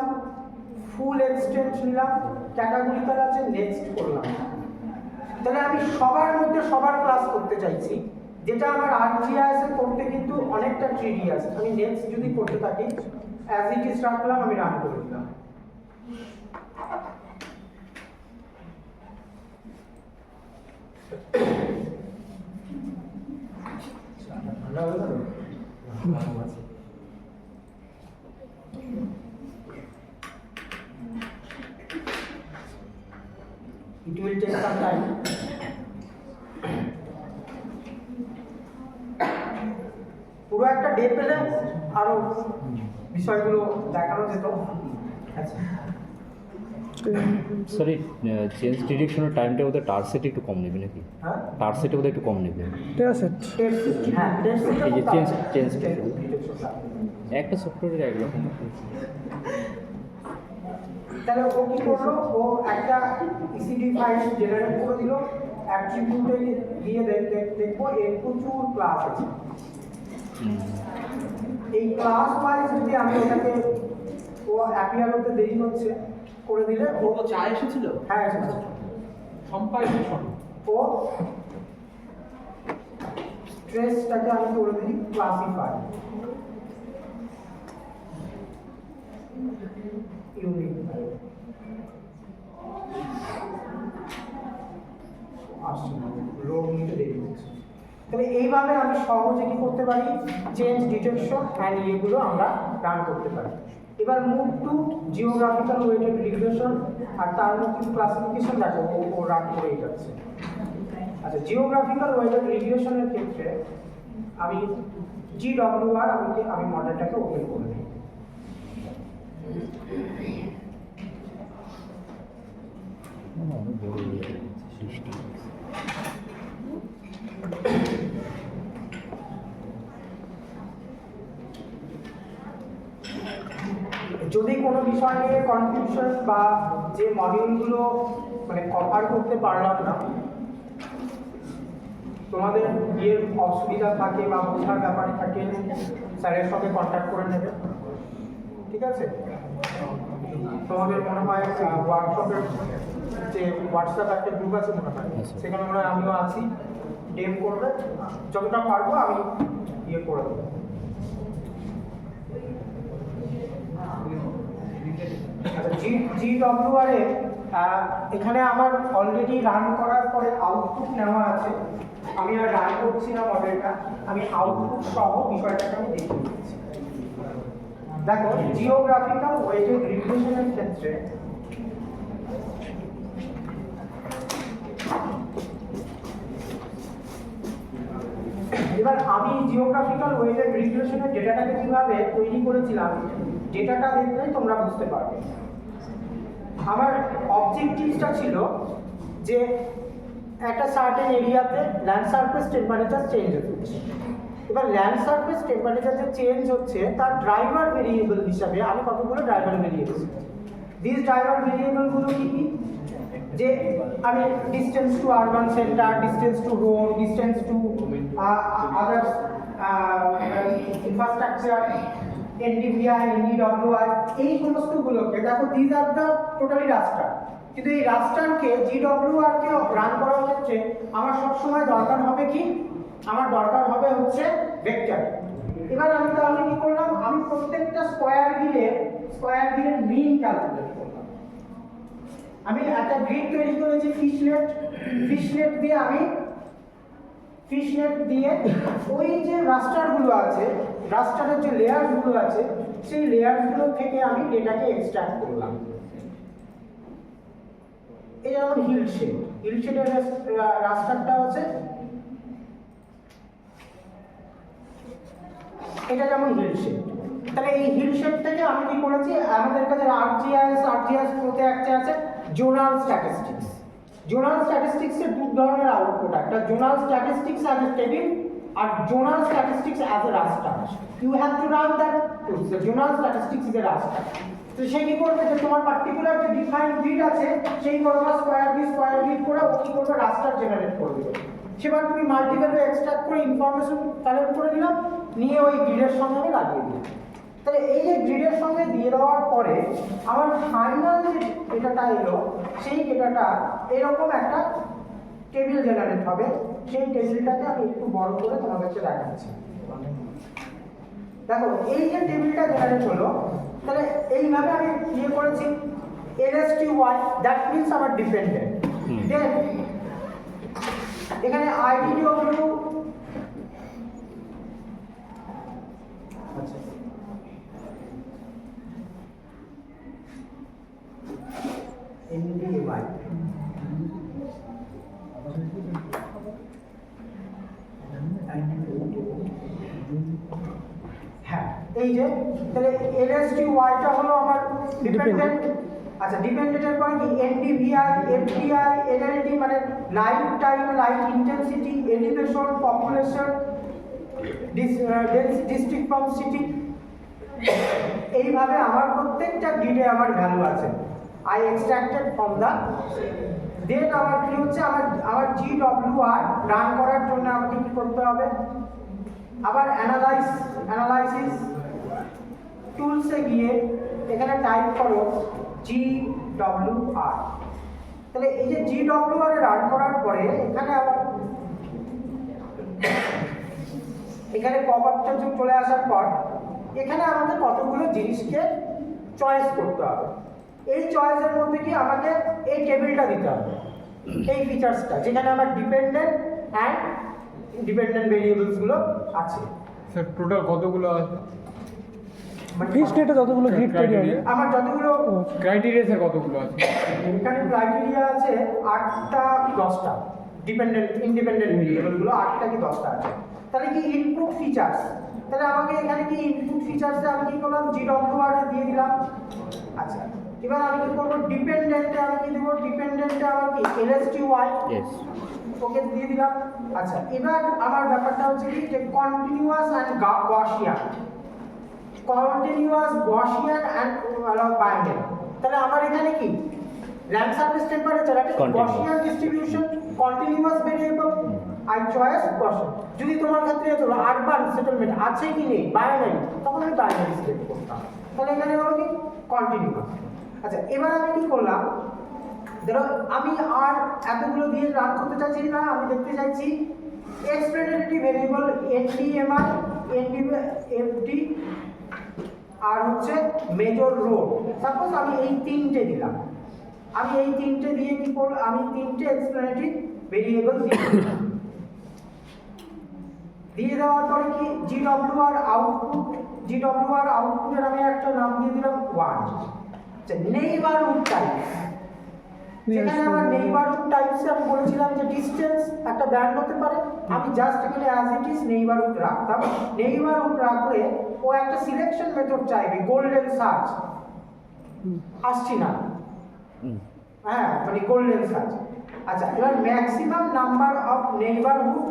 Speaker 1: ফুল এক্সটেন্ট নিলাম, ক্যাটাগরিক্যাল আছে, নেক্সট করলাম। তাহলে আমি সবার মধ্যে সবার ক্লাস করতে চাইছি, যেটা আমার আরজিআইএস এ করতে কিন্তু অনেকটা ট্রিডি আছে। আমি নেক্সট যদি করতে থাকি, অ্যাজ ইট ইজ রাখলাম, আমি রান করে দিলাম। It will take some time. পুরো একটা ডে পেলে আরো বিষয়গুলো দেখানো যেত। আচ্ছা
Speaker 4: স্যার এই চেঞ্জ ডিটেকশনের টাইমটা ওদের টার্সেট একটু কম নেবে নাকি?
Speaker 1: হ্যাঁ
Speaker 4: টার্সেটে ওদের একটু কম নেবে।
Speaker 2: টেস্ট
Speaker 1: হ্যাঁ
Speaker 4: এই যে চেঞ্জ একটা সফটওয়্যারের একরকম।
Speaker 1: তাহলে ও কি করলো, ও একটা ইসিডি ফাইল জেনারেট করে দিল, অ্যাট্রিবিউটে গিয়ে দেখবো এর প্রচুর ক্লাস আছে। এই ক্লাস ওয়াইজ যদি আমি ওটাকে, ও অ্যাপিয়ার হতে দেরি হচ্ছে করে দিলে, ও
Speaker 5: চা এসেছিল,
Speaker 1: হ্যাঁ এসেছে
Speaker 5: কম্পাইলেশন
Speaker 1: ও স্ট্রেসটাকে আমি করে দিই ক্লাসিফাই, ইউনিক আসছে না, লোড নিতে দেরি হচ্ছে। তাহলে এইভাবে আমি সহজে কি করতে পারি, চেঞ্জ ডিটেকশন অ্যান্ড এগুলো আমরা রান করতে পারি। এবার move to geographical weighted regression, আর তার মধ্যে ক্লাসিফিকেশন দেখো ও রান করেই যাচ্ছে। আচ্ছা, জিওগ্রাফিক্যাল ওয়েটেড রিগ্রেশনের ক্ষেত্রে আমি GWR আমি মডেলটাকে ওপেন করে দিই। যদি কোনো বিষয় নিয়ে কনফিউশন বা যে মডিউলগুলো মানে কভার করতে পারলাম না, তোমাদের বিয়ের অসুবিধা থাকে বা বোঝার ব্যাপারে থাকে, স্যারের সঙ্গে কন্ট্যাক্ট করে নেবে। ঠিক আছে, তোমাদের মনে হয় ওয়ার্কশপের যে হোয়াটসঅ্যাপ একটা গ্রুপ আছে মনে হয়, সেখানে মনে হয় আমিও আছি, ডেম করবে, যতটা পারবো আমি ইয়ে করে দেবো। আচ্ছা, GWR এ এখানে আমার অলরেডি রান করার পরে আউটপুট নেওয়া আছে। আমি আর রান করছি না মডেলটা, আমি আউটপুট সহ বিষয়টাকে আমি দেখিয়ে দিচ্ছি। দেখো জিওগ্রাফিক্যাল ওয়েটেড রিগ্রেশনের ক্ষেত্রে এবার আমি জিওগ্রাফিক্যাল ওয়েটেড রিগ্রেশনের ডেটাটাকে কিভাবে তৈরি করেছিলাম, ডেটাটা দেখলে তোমরা বুঝতে পারবে। আমার অবজেক্টিভসটা ছিল যে একটা সার্টেন এরিয়াতে ল্যান্ড সারফেস টেম্পারেচার চেঞ্জ হচ্ছে। এবার ল্যান্ড সারফেস টেম্পারেচার যে চেঞ্জ হচ্ছে তার ড্রাইভার ভেরিয়েবল হিসাবে আমি কতগুলো ড্রাইভার ভেরিয়েবল, দিস ড্রাইভার ভেরিয়েবলগুলো কি কি, যে আমি distance to urban centre, distance to road, distance to other infrastructure, NDVI, NDWI, এই সমস্তগুলোকে দেখো this are the totally raster. কিন্তু এই রাস্টারকে জিডব্লিউআরকে রান করার ক্ষেত্রে আমার সবসময় দরকার হবে কি, আমার দরকার হবে হচ্ছে ভেক্টর। এবার আমি তাহলে কি করলাম, আমি প্রত্যেকটা স্কোয়ার গিলের মিন ক্যালকুলেট করলাম। আমি একটা গ্রিড তৈরি করেছি ফিশনেট দিয়ে ওই যে রাস্টারগুলো আছে, রাস্টারের যে লেয়ারগুলো আছে সেই লেয়ারগুলো থেকে আমি ডেটাকে এক্সট্রাক্ট করলাম। এই যেমন হিল শেডের রাস্টারটা আছে, এটা যেমন হিল শেড। তাহলে এই হিল শেড থেকে আমি কি করেছি, আমাদের কাছে আরজিআইএস প্রোতে একটা আছে জোনাল স্ট্যাটিস্টিক্স। জোনাল স্ট্যাটিস্টিক্সের দু ধরনের আউটপুট, একটা zonal statistics as a table আর zonal statistics as a raster. You have to run that tools, the zonal statistics is a raster. তো সে কি করবে, যে তোমার পার্টিকুলার যে ডিফাইন্ড গ্রিড আছে সেই করবা স্কোয়ার গ্রিড করে ও কি করবে, রাস্টার জেনারেট করবে। সেবার তুমি মাল্টিভ্যালু এক্সট্রাক্ট করে ইনফরমেশন কালেক্ট করে নিলাম, নিয়ে ওই গ্রিডের সঙ্গে আমি লাগিয়ে দিলাম। তাহলে এই যে গ্রিডের সঙ্গে দিয়ে দেওয়ার পরে আমার ফাইনাল যে ডেটাটা এলো, সেই ডেটাটা এরকম একটা টেবিল জেনারেট হবে। সেই টেবিলটাকে আমি একটু বড় করে তোমাদেরকে দেখাচ্ছি। দেখো এই যে টেবিলটা জেনারেট হলো, তাহলে এইভাবে আমি ইয়ে করেছি LSTY, দ্যাট মিনস আমার ডিপেন্ডেন্ট। দেন এখানে IDW, আচ্ছা NDY, হ্যাঁ এই যে তাহলে LSTY-টা হলো আমার ডিপেন্ডেন্ট। আচ্ছা ডিপেন্ডেন্টের পরে কি NDVI, FDI, NLD মানে light time, light intensity, elevation, population, district from city. এইভাবে আমার প্রত্যেকটা গ্রিডে আমার ভ্যালু আছে। আই এক্সট্রাক্টেড ফ্রম দ্য, দেন আমার কি হচ্ছে, আমার GWR রান করার জন্য আমাকে কি করতে হবে, আবার অ্যানালাইসিস টুলসে গিয়ে এখানে টাইপ করো GWR। তাহলে এই যে GWR রান করার পরে এখানে আবার এখানে পপআপটা চলে আসার পর এখানে আমাদের কতগুলো জিনিসকে চয়েস করতে হবে। এই চয়েসের মধ্যে কি আমাকে এই টেবিলটা দিতে হবে, এই ফিচার্সটা যেখানে আমার ডিপেন্ডেন্ট অ্যান্ড ইন্ডিপেন্ডেন্ট ভেরিয়েবলসগুলো আছে।
Speaker 5: স্যার টোটাল কতগুলো আছে?
Speaker 2: ফিশনেটে যতগুলো গ্রিড তৈরি হবে,
Speaker 1: আমার যতগুলো
Speaker 5: ক্রাইটেরিয়া স্যার কতগুলো আছে?
Speaker 1: এখানে ক্রাইটেরিয়া আছে 8টা কি 10টা, ইন্ডিপেন্ডেন্ট ভেরিয়েবলগুলো 8টা কি 10টা আছে। তাহলে কি ইনপুট ফিচার্স, তাহলে আমাকে এখানে কি ইনপুট ফিচার্সে আমি কি করলাম, GWR দিয়ে দিলাম। আচ্ছা এবার আমি কি করবো, ডিপেন্ডেন্টে আমি কি দেবো, ডিপেন্ডেন্টে আমার কি LSTY,
Speaker 4: ইয়েস
Speaker 1: ওকে দিয়ে দিলাম। আচ্ছা এবার আমার ব্যাপারটা হচ্ছে কি, যে continuous and Gaussian, and binary. তাহলে আমার এখানে কি ল্যান্ড সারফেস টেম্পারেচার একটা Gaussian distribution, continuous variable, I choice Gaussian. যদি তোমার ক্ষেত্রে হলো আরবান সেটেলমেন্ট আছে কি নেই বাইনারি, তখন আমি বাইনারি সিলেক্ট করতাম। তাহলে এখানে হলো কি কন্টিনিউয়াস। আচ্ছা এবার আমি কি করলাম, ধরো আমি আর এতগুলো দিয়ে রান করতে চাইছি না, আমি দেখতে চাইছি এক্সপ্লেনেটরি ভেরিয়েবল NDMI, NDFD আর হচ্ছে মেজর রোড। সাপোজ আমি এই তিনটে দিলাম, আমি এই তিনটে দিয়ে কি করব, আমি তিনটে এক্সপ্লেনেটরি ভেরিয়েবল দিয়ে দিলাম। দিয়ে দেওয়ার পরে কি GWR আউটপুটের আমি একটা নাম দিয়ে দিলাম 1। আচ্ছা, নেইবারহুড টাইপস, যেখানে আমার নেইবারহুড টাইপসে আমি বলেছিলাম যে ডিসটেন্স একটা ব্যান্ড হতে পারে, আমি জাস্ট এখানে অ্যাজ ইট ইজ নেইবারহুড রাখতাম। নেইবারহুড রাখলে ও একটা সিলেকশন মেথড চাইবে, গোল্ডেন সার্চ আসছি না, হ্যাঁ মানে গোল্ডেন সার্চ। আচ্ছা, এবার ম্যাক্সিমাম নাম্বার অফ নেইবারহুড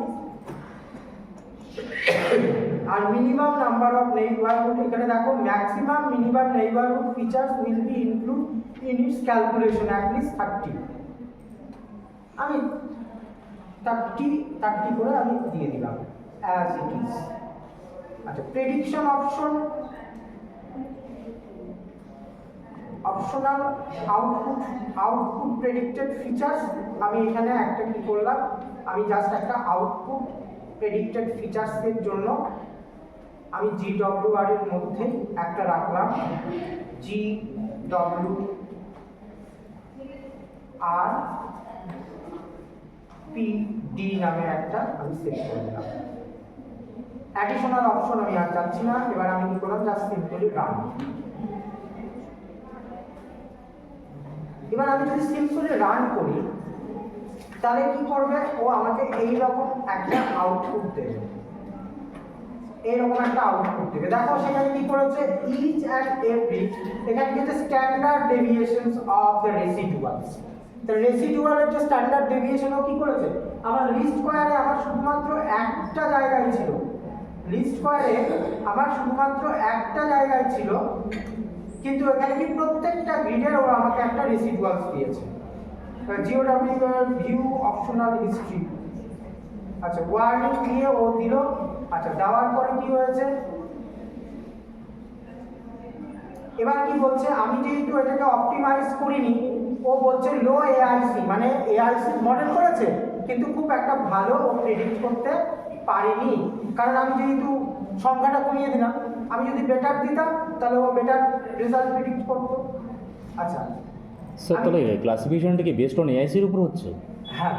Speaker 1: আর মিনিমাম নাম্বার অফ নেইবারহুড, এখানে দেখো maximum minimum neighbourhood features will be include in its calculation at least 30। আমি 30 করে আমি দিয়ে দিলাম অ্যাজ ইট ইজ। আচ্ছা, prediction optional output predicted features, আমি এখানে একটা কি করলাম, আমি জাস্ট একটা আউটপুট প্রেডিক্টেড ফিচার্সের জন্য আমি GWR এর মধ্যে একটা রাখলাম, GWR PD নামে একটা আমি সেট করে দিলাম। অ্যাডিশনাল অপশন আমি আর যাচ্ছি না, এবার আমি কি করলাম, জাস্ট সিম্পলি রান। এবার আমি যদি সিম্পলি রান করি তাহলে কি করবে, ও আমাকে এইরকম একটা আউটপুট দেবে, এইরকম একটা আউটপুট দেবে। দেখো সেখানে কি করেছে, ইচ অ্যান্ড এভরি, এখানে কিন্তু স্ট্যান্ডার্ড ডেভিয়েশনস অফ দ্য রেসিডুয়ালস। তো রেসিডুয়ালের যে স্ট্যান্ডার্ড ডেভিয়েশনও কি করেছে, আমার লিস্ট স্কোয়ারে আমার শুধুমাত্র একটা জায়গায় ছিল, লিস্ট স্কোয়ারে আমার শুধুমাত্র একটা জায়গায় ছিল, কিন্তু এখানে কি প্রত্যেকটা গ্রিডের ও আমাকে একটা রেসিডুয়ালস দিয়েছে। GWR ভিউ অপশনাল হিস্ট্রি, আচ্ছা ওয়ার্নিং দিয়ে ও দিল। আচ্ছা, দেওয়ার পরে কি হয়েছে, এবার কি বলছে, আমি যেহেতু এটাকে অপটিমাইজ করিনি, ও বলছে লো AIC, মানে AIC মডেল করেছে কিন্তু খুব একটা ভালো ও প্রেডিক্ট করতে পারিনি, কারণ আমি যেহেতু সংখ্যাটা কমিয়ে দিলাম। আমি যদি বেটার দিতাম তাহলে ও বেটার রেজাল্ট প্রেডিক্ট করতো। আচ্ছা
Speaker 4: স্যার, তাহলে ক্লাসিফিকেশনটা কি বেসড অন এআইসির উপর হচ্ছে?
Speaker 1: হ্যাঁ,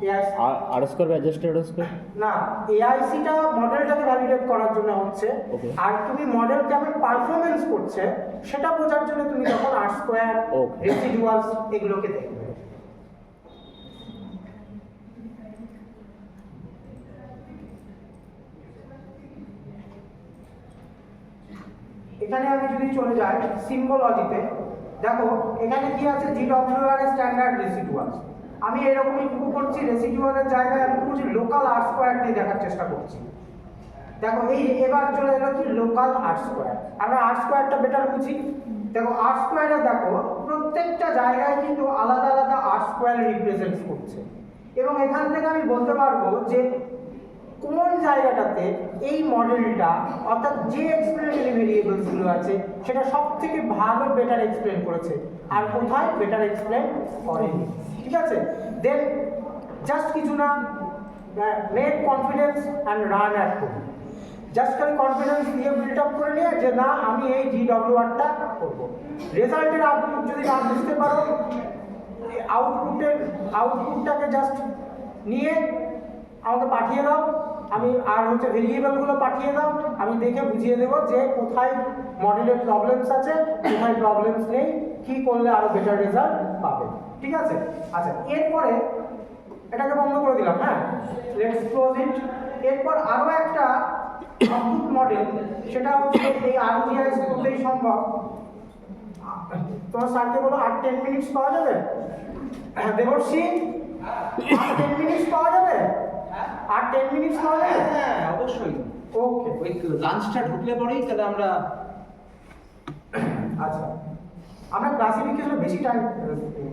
Speaker 1: AIC
Speaker 4: আর স্কোয়ার বা অ্যাডজাস্টেড স্কোয়ার?
Speaker 1: না, AICটা মডেলটাকে ভ্যালিডেট করার জন্য হচ্ছে,
Speaker 4: Okay.
Speaker 1: আর তুমি মডেল কেমন পারফরমেন্স করছে সেটা বোঝার জন্য তুমি যখন R স্কোয়ার,
Speaker 4: Okay.
Speaker 1: রেসিডুয়ালস এগুলোকে দেখবে। এখানে আমি যদি চলে যাই সিম্বলজিতে, দেখো এখানে কি আছে, GWR এর স্ট্যান্ডার্ড রেসিডুয়ালস। আমি এরকমই কি করছি, রেসিডুয়ালের জায়গায় আমি কি করছি, লোকাল R স্কোয়ার দিয়ে দেখার চেষ্টা করছি। দেখো এই এবার চলে এলো কি, লোকাল R স্কোয়ার। আমরা R স্কোয়ারটা বেটার বুঝি। দেখো R স্কোয়ারে দেখো প্রত্যেকটা জায়গায় কিন্তু আলাদা আলাদা R স্কোয়ার রিপ্রেজেন্ট করছে, এবং এখান থেকে আমি বলতে পারবো যে কোন জায়গাটাতে এই মডেলটা, অর্থাৎ যে এক্সপ্লেনেটরি ভেরিয়েবলসগুলো আছে সেটা সব থেকে ভালো বেটার এক্সপ্লেন করেছে, আর কোথায় বেটার এক্সপ্লেন করেনি। ঠিক আছে, দেন জাস্ট কিছু না, make confidence and run at home. Just খালি কনফিডেন্স দিয়ে বিল্ড আপ করে নিয়ে যে না আমি এই GWRটা করবো। রেজাল্টের আউটপুট যদি না বুঝতে পারো, আউটপুটটাকে জাস্ট নিয়ে আমাকে পাঠিয়ে দাও, আমি আর হচ্ছে ভেরিয়েবলগুলো পাঠিয়ে দাও, আমি দেখে বুঝিয়ে দেবো যে কোথায় মডেলের প্রবলেমস আছে, কোথায় প্রবলেমস নেই, কী করলে আরও বেটার রেজাল্ট পাবে। ঠিক আছে, আচ্ছা এরপরে এটাকে বন্ধ করে দিলাম। হ্যাঁ, লেটস ক্লোজ ইট। এরপর আরও একটা অদ্ভুত মডেল, সেটা হচ্ছে এই ArcGIS করতেই সম্ভব। তোমার স্যারকে বলো 8-10 মিনিটস পাওয়া যাবে, দেবর্ষী 8-10 মিনিটস পাওয়া যাবে, 8-10 মিনিটস পাওয়া যাবে।
Speaker 6: হ্যাঁ অবশ্যই,
Speaker 1: ওকে,
Speaker 6: ওই লাঞ্চটা ঢুকলে পরেই তাহলে আমরা।
Speaker 1: আচ্ছা আমরা ক্লাসিফিকেশনে বেশি টাইম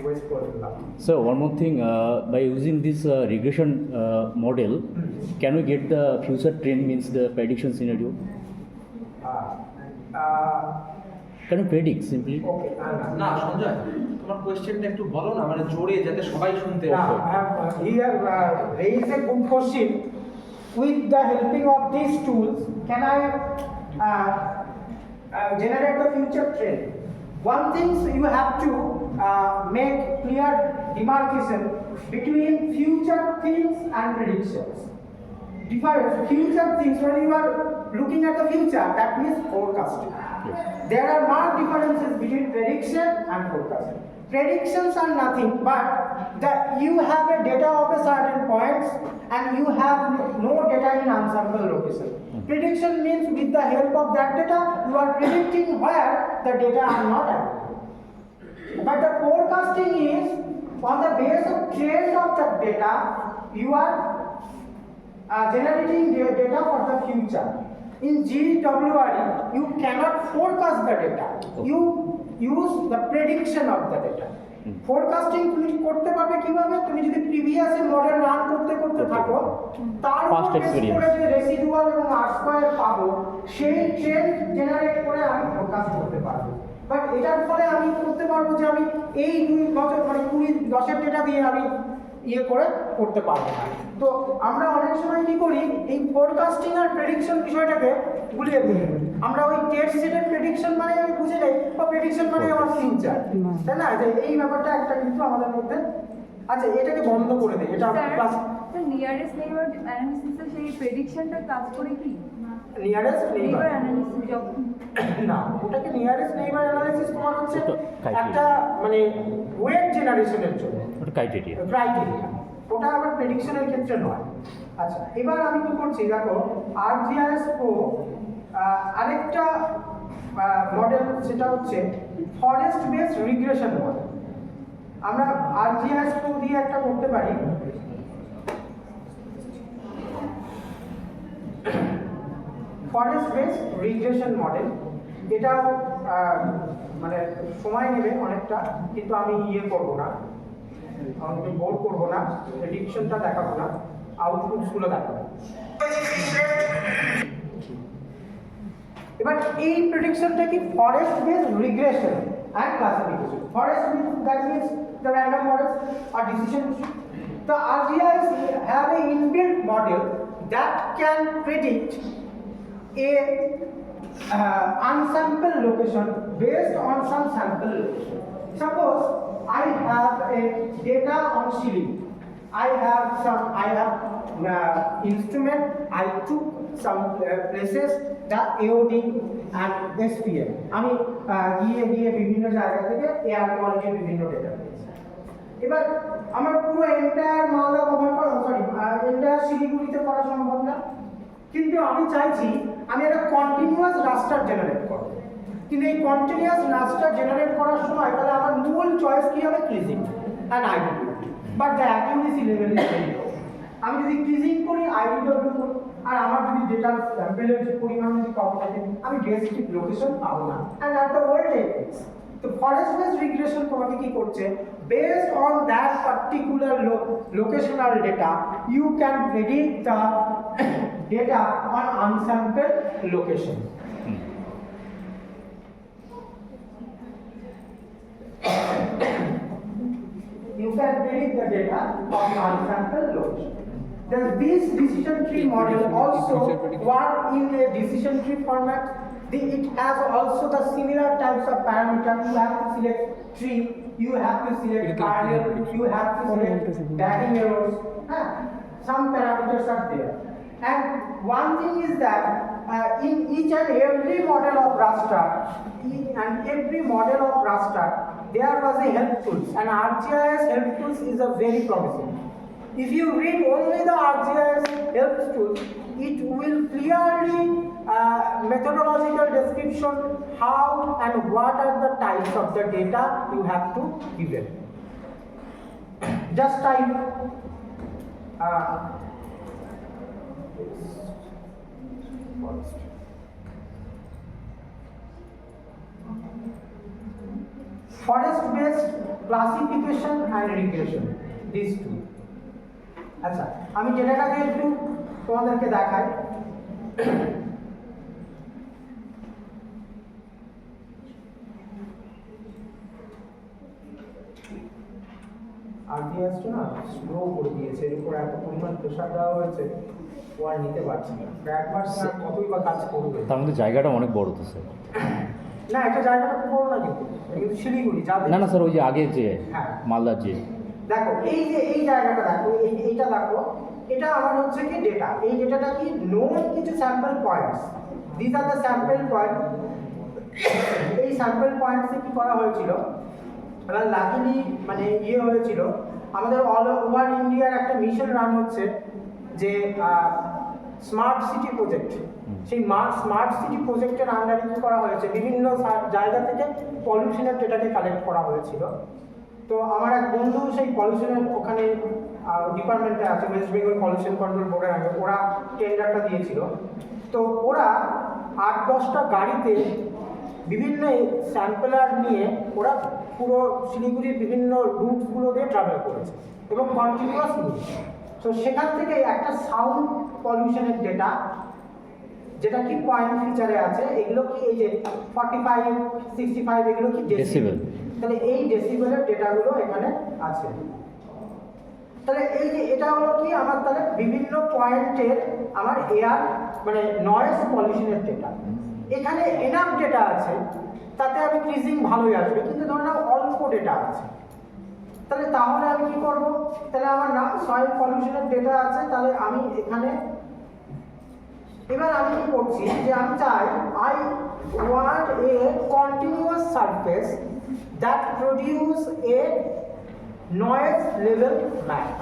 Speaker 1: ওয়েস্ট করে দিলাম।
Speaker 4: So one more thing, by using this regression model, can we get the future trend, means the prediction scenario? Can you predict simply?
Speaker 1: ওকে,
Speaker 6: না সঞ্জয়, তোমার কোয়েশ্চেনটা একটু বলো না, মানে জোরে, যাতে সবাই শুনতে পারে।
Speaker 1: Here raise a good question. With the helping of these tools, can I generate the future trend? One thing you have to make clear demarcation between future things and predictions. different future things. When you are looking at the future, that means forecasting. There are marked differences between prediction and forecasting. Predictions are nothing but that you have a data of a certain points and you have no data in ensemble location. Prediction means with the help of that data, you are predicting where the data are not available. But the forecasting is on the basis of trend of that data, you are generating data for the future. In GWRE, you cannot forecast the data. You use the prediction of the data. Forecasting তুমি করতে পারবে কিভাবে? তুমি যদি previous model run করতে করতে থাকো, তার উপর
Speaker 4: Past
Speaker 1: বেস
Speaker 4: experience.
Speaker 1: করে যে রেসিডুয়াল এবং আর স্কয়ার পাবো, সেই ট্রেন্ড জেনারেট করে আমি ফোরকাস্ট করতে পারবো। বাট এটার ফলে আমি করতে পারবো যে আমি এই 2 বছর মানে 20-10 ডেটা দিয়ে আমি করতে পারবো না। তো আমরা অনেক সময় কি করি, এই ফোরকাস্টিং আর প্রেডিকশন বিষয়টাকে গুলিয়ে ফেলি। আমরা ওই টেস্ট সেটের প্রেডিকশন মানে আমি বুঝে যাই, বা প্রেডিকশন মানে আমার ফিউচার, তাই না? যে এই ব্যাপারটা একটা কিন্তু আমাদের মধ্যে আচ্ছা, এটাকে বন্ধ করে দেই। এটা ক্লাস
Speaker 3: নিয়ারেস্ট নেইবার অ্যানালিসিসে সেই প্রেডিকশনটা কাজ করে কি?
Speaker 1: নিয়ারেস্ট নেইবার
Speaker 3: নেইবার অ্যানালিসিস যখন
Speaker 1: না, ওটাকে নিয়ারেস্ট নেইবার অ্যানালিসিস তোমার হচ্ছে
Speaker 4: ওটা criteria।
Speaker 1: একটা মানে ওয়েট জেনারেশনের জন্য
Speaker 4: ওটা ক্রাইটেরিয়া।
Speaker 1: ক্রাইটেরিয়া, ওটা আবার প্রেডিকশনের ক্ষেত্রে নয়। আচ্ছা, এবার আমি কি করছি দেখো, ArcGIS Pro আরেকটা মডেল, সেটা হচ্ছে ফরেস্ট বেসড রিগ্রেশন মডেল। আমরা ArcGIS Pro দিয়ে একটা করতে পারি, ফরেস্ট বেসড রিগ্রেশন মডেল। এটা মানে সময় নেবে অনেকটা, কিন্তু আমি করবো না, আমাকে বোর করবো না, প্রেডিকশনটা দেখাবো না, আউটপুটসগুলো দেখাবো। এবার এই প্রেডিকশনটা কি forest based regression and classification. Forest means that means the random forest আর decision tree. The ArcGIS have a inbuilt model that can predict a unsampled location based on some sample location. Suppose I have a data on Chile. I have instrument. I took some places, the AOD and SPM. আমি গিয়ে বিভিন্ন জায়গা থেকে air কোয়ালিটির বিভিন্ন data পেয়েছি। এবার আমার পুরো এন্টায়ার মালদা কভার করা, এন্টায়ার শিলিগুড়িতে করা সম্ভব না, কিন্তু আমি চাইছি আমি একটা কন্টিনিউয়াস রাস্টার জেনারেট করব। কিন্তু এই কন্টিনিউয়াস রাস্টার জেনারেট করার সময় তাহলে আমার মূল চয়েস কি হবে? Kriging and identity. But the accuracy level is very low. আমি যদি ক্রিজিং করি, আইডেন্টিটি করি, আর আমার যদি ডেটা স্যাম্পলের যে পরিমাণ যদি কম থাকে, আমি ডেস্টিক লোকেশন পাবো না। And at the world x, তো ফরেস্ট বেসড রিগ্রেশন তোমাকে কি করছে? Based on that particular locational data, you can predict the data on unsampled location. You can predict the data on unsampled location. Does this decision tree model also work in a decision tree format? It has also the similar types of parameters. You have to select tree, you have to select kernel, you have to select backing errors. Some parameters are there. And one thing is that in each and every model of raster, there was a help tools, and ArcGIS help tools is a very promising. If you read only the ArcGIS help tools, it will clearly methodological description how and what are the types of the data you have to give it. Just type forest based classification and regression, these two. আচ্ছা, আমি ডেটাটাকে একটু তোমাদেরকে দেখাই। ArcGIS না slow করে দিয়েছে, এর উপর এত পরিমাণ প্রেশার দেওয়া হয়েছে, ও আর নিতে পারছি না। একবার স্যার কতই বা কাজ করবে।
Speaker 4: তার মধ্যে জায়গাটা অনেক বড় তো স্যার।
Speaker 1: না, এটা জায়গাটা খুব বড় না, কিন্তু শিলিগুড়ি যাবে
Speaker 4: না না স্যার, ওই যে আগে যে
Speaker 1: হ্যাঁ।
Speaker 4: মালদার যে
Speaker 1: দেখো, এই যে এই জায়গাটা দেখো, এইটা দেখো, এটা আমার হচ্ছে কি ডেটা, এই ডেটাটা কি নোন কিছু sample points, this are the sample point. এই স্যাম্পল পয়েন্টসে কি করা হয়েছিল, এবার লাকিলি মানে হয়েছিল, আমাদের অল ওভার ইন্ডিয়ার একটা মিশন রান হচ্ছে যে স্মার্ট সিটি প্রজেক্ট। সেই স্মার্ট সিটি প্রজেক্টের আন্ডারে কি করা হয়েছে, বিভিন্ন জায়গা থেকে পলিউশনের ডেটাকে কালেক্ট করা হয়েছিল। তো আমার এক বন্ধু সেই পলিউশনের ওখানে ডিপার্টমেন্টে আছে, ওয়েস্ট বেঙ্গল পলিউশন কন্ট্রোল বোর্ডের আগে ওরা টেন্ডারটা দিয়েছিল। তো ওরা 8-10টা গাড়িতে বিভিন্ন স্যাম্পলার নিয়ে ওরা পুরো শিলিগুড়ির বিভিন্ন রুটগুলো দিয়ে ট্রাভেল করেছে এবং কন্টিনিউয়াস নিয়ে। তো সেখান থেকে একটা সাউন্ড পলিউশনের ডেটা, যেটা কি পয়েন্ট ফিচারে আছে, এগুলো কি এই যে 45, 65 এগুলো কি ডেসিবেল, তাহলে এই ডেসিবেলের ডেটাগুলো এখানে আছে। তাহলে এই যে এটা হলো কি আমার তাহলে বিভিন্ন পয়েন্টের আমার এয়ার মানে নয়েজ পলিউশনের ডেটা। এখানে এনাফ ডেটা আছে, তাতে আমি ক্রিজিং ভালোই আসবে, কিন্তু ধরুন অল্প ডেটা আছে, তাহলে আমি কি করব, তাহলে আমার না সয়েল পলিউশনের ডেটা আছে, তাহলে আমি এখানে এবার আমি কি করছি যে আমি চাই I want a continuous surface that produce a noise level map.